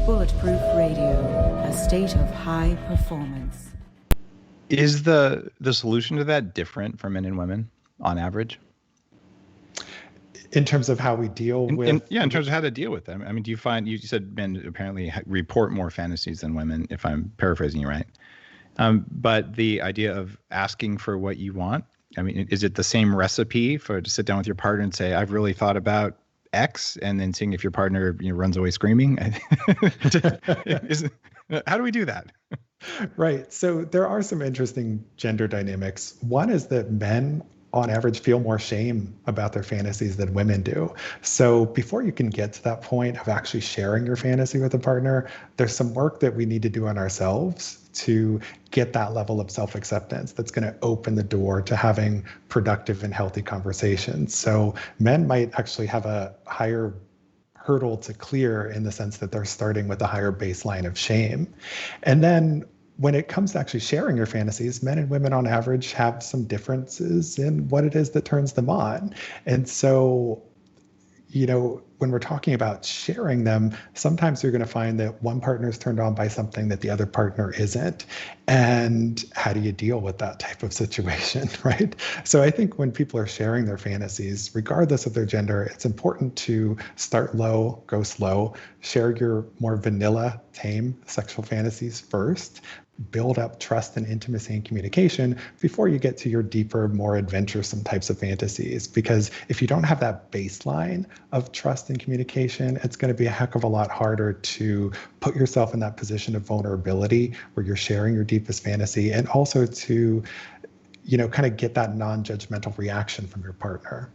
Bulletproof Radio, a state of high performance. Is the solution to that different for men and women on average? In terms of how we deal with... in terms of how to deal with them. I mean, do you find, you said men apparently report more fantasies than women, if I'm paraphrasing you right. But the idea of asking for what you want, I mean, is it the same recipe to sit down with your partner and say, I've really thought about X, and then seeing if your partner runs away screaming? How do we do that? Right. So there are some interesting gender dynamics. One is that men on average feel more shame about their fantasies than women do. So before you can get to that point of actually sharing your fantasy with a partner, there's some work that we need to do on ourselves to get that level of self-acceptance that's going to open the door to having productive and healthy conversations. So men might actually have a higher hurdle to clear in the sense that they're starting with a higher baseline of shame. And then when it comes to actually sharing your fantasies, men and women on average have some differences in what it is that turns them on. And so, when we're talking about sharing them, sometimes you're going to find that one partner is turned on by something that the other partner isn't. And how do you deal with that type of situation, right? So I think when people are sharing their fantasies, regardless of their gender, it's important to start low, go slow, share your more vanilla, tame sexual fantasies first, build up trust and intimacy and communication before you get to your deeper, more adventuresome types of fantasies. Because if you don't have that baseline of trust and communication, it's going to be a heck of a lot harder to put yourself in that position of vulnerability where you're sharing your deepest fantasy, and also to, kind of get that non-judgmental reaction from your partner.